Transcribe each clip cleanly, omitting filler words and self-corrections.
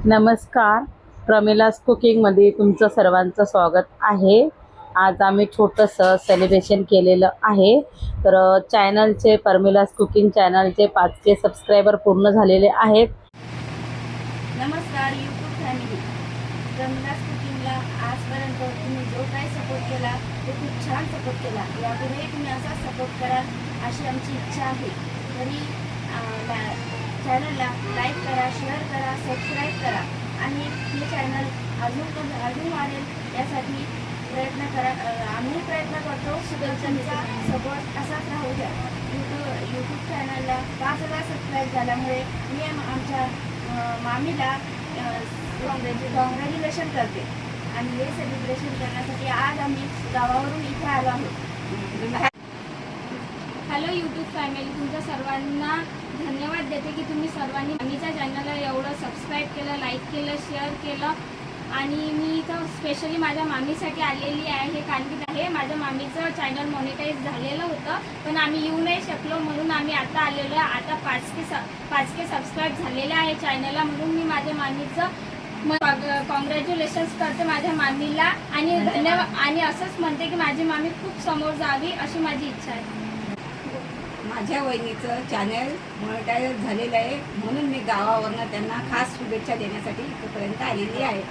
नमस्कार, प्रमिलास कुकिंगमध्ये तुमचं सर्वांचं स्वागत आहे। आज आम्ही छोटंसं सेलिब्रेशन केलेलं आहे। तर चॅनलचे प्रमिलास कुकिंग चॅनलचे 5K सबस्क्रायबर पूर्ण झालेले आहेत। नमस्कार यूट्यूब फॅमिली, प्रमिलास कुकिंगला आजपर्यंत तुम्ही जो काही सपोर्ट केला तो खूप छान सपोर्ट केला। यापुढे तुम्ही असाच सपोर्ट कराल अशी आमची इच्छा आहे। तरी चॅनलला लाईक करा, शेअर करा, सबस्क्राईब करा आणि हे चॅनल अजून वाढेल यासाठी प्रयत्न करा। आम्ही प्रयत्न करतो, तुमचा सपोर्ट असाच राहू द्या। यूट्यूब चॅनलला 5,000 सबस्क्राईब झाल्यामुळे मी आमच्या मामीला कॉंग्रॅच्युलेशन करते आणि हे सेलिब्रेशन करण्यासाठी आज आम्ही गावावरून इथे आलो आहोत। हॅलो यूट्यूब फॅमिली, तुमच्या सर्वांना धन्यवाद देते की तुम्ही सर्वांनी आमच्या चॅनलला एवढं सबस्क्राईब केलं, लाईक केलं, शेअर केलं। आणि मी इथं स्पेशली माझ्या मामीसाठी आलेली आहे, कारण की माझ्या मामीचं चॅनल मॉनिटाईज झालेलं होतं, पण आम्ही येऊ नाही शकलो म्हणून आम्ही आता आलेलो आहे। आता 5K सबस्क्राईब झालेले आहे चॅनलला, म्हणून मी माझ्या मामीचं कॉंग्रॅच्युलेशन्स करते माझ्या मामीला आणि धन्यवाद। आणि असंच म्हणते की माझी मामी खूप समोर जावी अशी माझी इच्छा आहे। माझ्या वहिनीचं चॅनल मॉनिटाईज झालेलं आहे, म्हणून मी गावावरनं त्यांना खास शुभेच्छा देण्यासाठी इथपर्यंत आलेली आहे।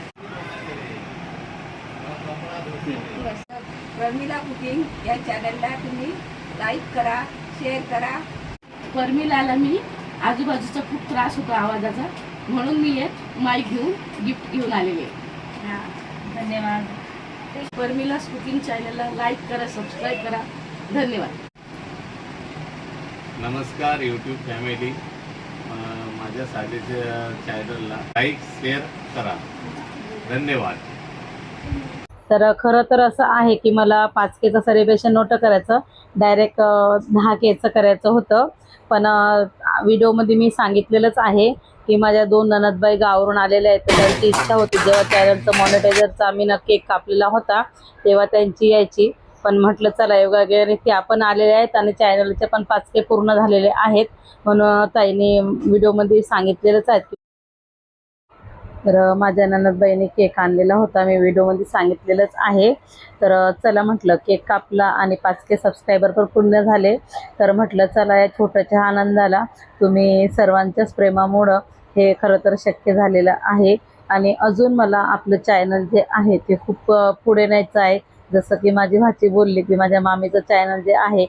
प्रमिला कुकिंग या चॅनलला तुम्ही लाईक करा, शेअर करा। प्रमिलाला मी आजूबाजूचा खूप त्रास होतो आवाजाचा, म्हणून मी एक माईक घेऊन गिफ्ट घेऊन आलेले आहे। धन्यवाद। प्रमिलास कुकिंग चॅनलला लाईक करा, सबस्क्राईब करा। धन्यवाद। नमस्कार यूट्यूब फॅमिली, माझ्या साजेच्या चॅनलला लाईक शेअर करा। धन्यवाद। तर खरं तर असं आहे की मला 5Kचं सेलिब्रेशन नव्हतं करायचं, डायरेक्ट 10Kचं करायचं होतं। पण व्हिडिओमध्ये मी सांगितलेलंच आहे की माझ्या 2 ननदबाई गावावरून आलेल्या आहेत, तर त्यांची इच्छा होती जेव्हा चॅनलचं मॉनिटायझरचा आम्ही केक कापलेला होता तेव्हा त्यांची यायची। पण म्हटलं चला योगायोगाने ते आपण आलेले आहेत आणि चॅनलचे पण 5K पूर्ण झालेले आहेत, म्हणून ताईने व्हिडिओमध्ये सांगितलेलंच आहे। तर माझ्या ननदबाईने केक आणलेला होता, मी व्हिडिओमध्ये सांगितलेलंच आहे। तर चला म्हटलं केक कापला आणि 5K सबस्क्रायबर पण पूर्ण झाले। तर म्हटलं चला या छोट्याच्या आनंदाला तुम्ही सर्वांच्याच प्रेमामुळं हे खरं तर शक्य झालेलं आहे। आणि अजून मला आपलं चॅनल जे आहे ते खूप पुढे न्यायचं आहे। जसं की माझी भाची बोलली की माझ्या मामीचं चॅनल जे आहे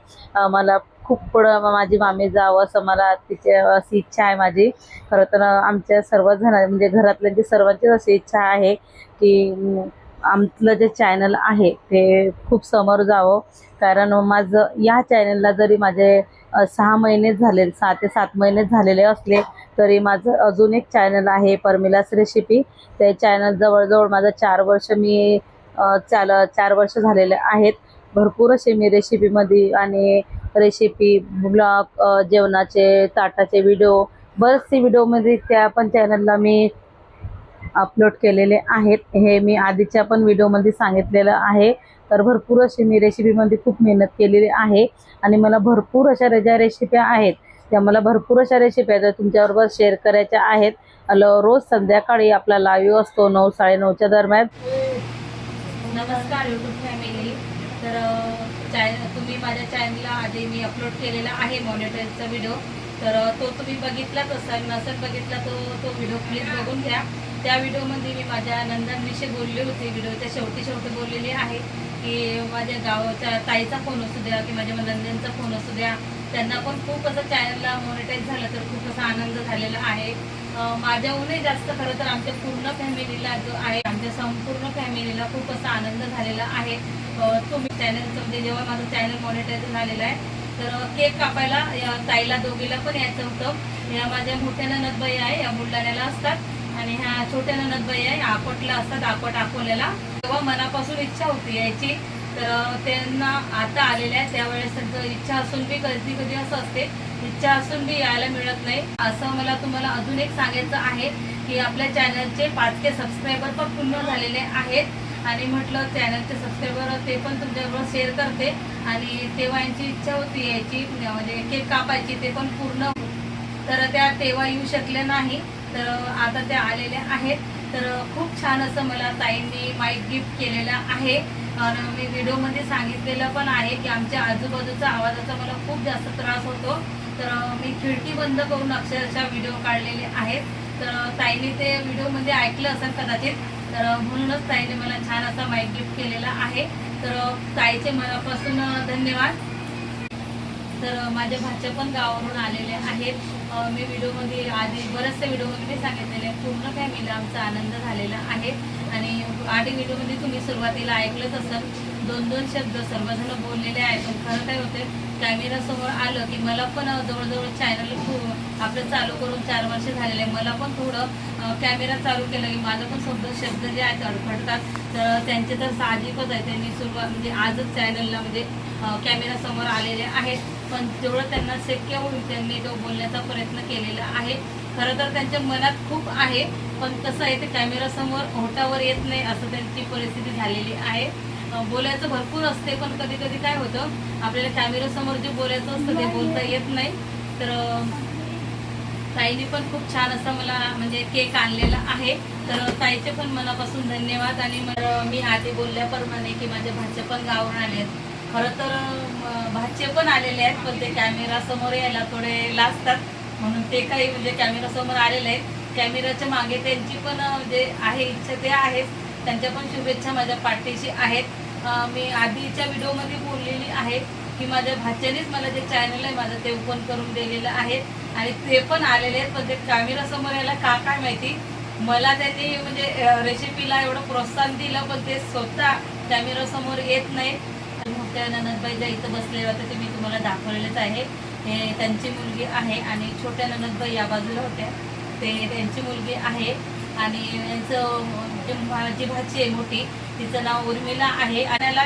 मला खूप पुढं माझी मामी जावं असं मला तिची अशी इच्छा आहे माझी। खरं तर आमच्या सर्वजण म्हणजे घरातल्यांची सर्वांचीच अशी इच्छा आहे की आमचं जे चॅनल आहे ते खूप समोर जावं। कारण माझं या चॅनलला जरी माझे 6 महिने झाले, 6 ते 7 महिने झालेले असले तरी माझं अजून एक चॅनल आहे प्रमिलास रेसिपी। ते चॅनल जवळजवळ माझं 4 वर्ष मी 4 वर्ष झालेले आहेत। भरपूर असे मी रेसिपीमध्ये आणि रेसिपी ब्लॉग, जेवणाचे ताटाचे व्हिडिओ, बरेचसे व्हिडिओमध्ये त्या पण चॅनलला मी अपलोड केलेले आहेत। हे मी आधीच्या पण व्हिडिओमध्ये सांगितलेलं आहे। तर भरपूर अशी मी रेसिपीमध्ये खूप मेहनत केलेली आहे आणि मला भरपूर अशा ज्या रेसिप्या आहेत त्या मला भरपूर अशा रेसिप्या ज्या तुमच्याबरोबर शेअर करायच्या आहेत। रोज संध्याकाळी आपला लाईव्ह असतो 9 साडेनऊच्या दरम्यान। नमस्कार यूट्यूब फॅमिली, तर तुम्ही माझ्या चॅनलला आधी मी अपलोड केलेला आहे मॉनिटाईजचा व्हिडिओ, तर तो तुम्ही बघितलाच असाल, नसेल बघितला तो व्हिडिओ प्लीज बघून घ्या। त्या व्हिडिओमध्ये मी माझ्या नंदांविषयी बोलली होती, व्हिडिओच्या शेवटी बोललेली आहे की माझ्या गावाच्या ताईचा फोन असू द्या की माझ्या नंदांचा फोन असू द्या, त्यांना पण खूप असं चॅनलला मॉनिटाईज झालं तर खूप असा आनंद झालेला आहे। माझ्याहूनही जास्त खरं तर आमच्या पूर्ण फॅमिलीला जो आहे, आमच्या संपूर्ण फॅमिलीला खूप असा आनंद झालेला आहे। तुम्ही चॅनलचं म्हणजे जेव्हा माझं चॅनल मॉनिटाईज झालेलं आहे तर केक कापायला या ताईला दोघीला पण यायचं होतं। या माझ्या मोठ्या ननदबाई आहे, या बुलढाण्याला असतात आणि ह्या छोट्या ननदबाई आहे अकोटला असतात, अकोल्याला। तेव्हा मनापासून इच्छा होती यायची, तर त्यांना आता आलेल्या आहे। त्यावेळेस त्यांचं इच्छा असून बी कधी कधी असं असते इच्छा असून बी यायला मिळत नाही। असं मला तुम्हाला अजून एक सांगायचं आहे की आपल्या चॅनलचे 5K सबस्क्रायबर पण पूर्ण झालेले आहेत आणि म्हटलं चॅनलचे सबस्क्रायबर ते पण तुमच्याबरोबर शेअर करते। आणि तेव्हा यांची इच्छा होती यायची म्हणजे केक कापायची, ते पण पूर्ण तर त्या तेव्हा येऊ शकले नाही। तर आता त्या आलेल्या आहेत. तर खूप छान असं मला ताईंनी माईक गिफ्ट केलेला आहे. आणि मी व्हिडिओमध्ये सांगितलेलं पण आहे की आमच्या आजूबाजूचा आवाजाचा मला खूप जास्त त्रास होतो. तर मी खिडकी बंद करून अक्षरशः व्हिडिओ काढलेले आहेत. तर ताईने ते व्हिडिओमध्ये ऐकलं असेल कदाचित. तर म्हणूनच ताईने मला छान असा माईक गिफ्ट केलेला आहे. तर ताईचे मनापासून धन्यवाद. तर माझ्या भाच्या पण गावावरून आलेले आहेत. मी व्हिडिओमध्ये आधी बरेचसे व्हिडिओमध्ये मी सांगितलेले पूर्ण फॅमिलीला आमचा आनंद झालेला आहे. आणि आधी व्हिडिओमध्ये तुम्ही सुरुवातीला ऐकलंच असाल, 2-2 शब्द सर्वजण बोललेले आहेत. पण खरं काय होते, कॅमेरासमोर आलं की मला पण जवळजवळ चॅनल आपलं चालू करून 4 वर्ष झालेले आहे. मला पण थोडं कॅमेरा चालू केला की माझं पण शब्द जे आहेत अडखडतात. तर त्यांचे तर साहजिकच आहे. त्यांनी सुरुवात म्हणजे आजच चॅनलला म्हणजे कॅमेरासमोर आलेले आहेत. पण जेवढं त्यांना शक्य होईल त्यांनी तो बोलण्याचा प्रयत्न केलेला आहे. खरं तर त्यांच्या मनात खूप आहे, पण कसं आहे ते कॅमेरासमोर ओठावर येत नाही असं त्यांची परिस्थिती झालेली आहे. बोलायचं भरपूर असते, पण कधी कधी काय होतं आपल्याला कॅमेरासमोर जे बोलायचं असतं ते बोलता येत नाही. तर ताईने पण खूप छान असं मला म्हणजे केक आणलेला आहे. तर ताईचे पण मनापासून धन्यवाद. आणि मी आधी बोलल्याप्रमाणे की माझ्या भाचे पण गावावरून आले आहेत. खरं तर भाचे पण आलेले आहेत, पण ते कॅमेरासमोर यायला थोडे लाजतात. म्हणून ते काही म्हणजे कॅमेरासमोर आलेले आहेत. कॅमेराच्या मागे त्यांची पण म्हणजे आहे इच्छा ते आहेच. त्यांच्या पण शुभेच्छा माझ्या पाठीशी आहेत. मी आधीच्या व्हिडिओमध्ये बोललेली आहे की माझ्या भाच्यानेच मला जे चॅनल आहे माझं ते ओपन करून दिलेलं आहे. आणि ते पण आलेले आहेत, पण ते कॅमेरासमोर यायला काय माहिती. मला त्यांनी म्हणजे रेसिपीला एवढं प्रोत्साहन दिलं, पण ते स्वतः कॅमेरासमोर येत नाही. मोठ्या ननदबाई ज्या इथं बसलेल्या होत्या ते मी तुम्हाला दाखवलेलेच आहे. हे त्यांची मुलगी आहे. आणि छोट्या ननदबाई या बाजूला होत्या, ते त्यांची मुलगी आहे. आणि यांचं माझी भाची आहे मोठी, तिचं नाव उर्मिला आहे. आणि याला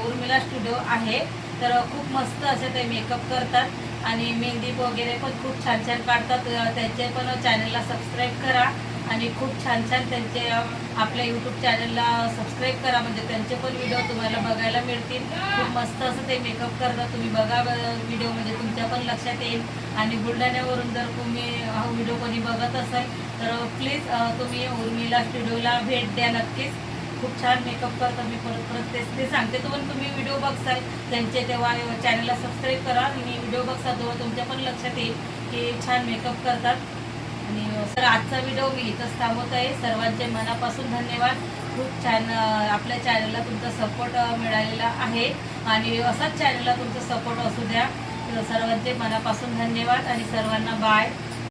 उर्मिला स्टुडिओ आहे. तर खूप मस्त असं ते मेकअप करतात आणि मेहंदी वगैरे पण खूप छान छान काढतात. त्यांचे पण चॅनलला सबस्क्राईब करा आणि खूप छान छान त्यांचे आपल्या यूट्यूब चॅनलला सबस्क्राईब करा, म्हणजे त्यांचे पण व्हिडिओ तुम्हाला बघायला मिळतील. खूप मस्त असं ते मेकअप करतात. तुम्ही बघा व्हिडिओ, म्हणजे तुमच्या पण लक्षात येईल. आणि बुलढाण्यावरून जर तुम्ही हा व्हिडिओ कोणी बघत असाल तर प्लीज तुम्ही उर्मिला स्टुडिओला भेट द्या नक्कीच. खूप छान मेकअप करतात. मी परत ते सांगते. तो पण तुम्ही व्हिडिओ बघसाल त्यांचे तेव्हा चॅनलला सबस्क्राईब करा आणि व्हिडिओ बघसा तेव्हा तुमच्या पण लक्षात येईल की छान मेकअप करतात. आणि सर आजचा व्हिडिओ मी इथंच थांबवत आहे. सर्वांचे मनापासून धन्यवाद. खूप छान आपल्या चॅनलला तुमचा सपोर्ट मिळालेला आहे आणि असाच चॅनलला तुमचा सपोर्ट असू द्या. सर्वांचे मनापासून धन्यवाद आणि सर्वांना बाय.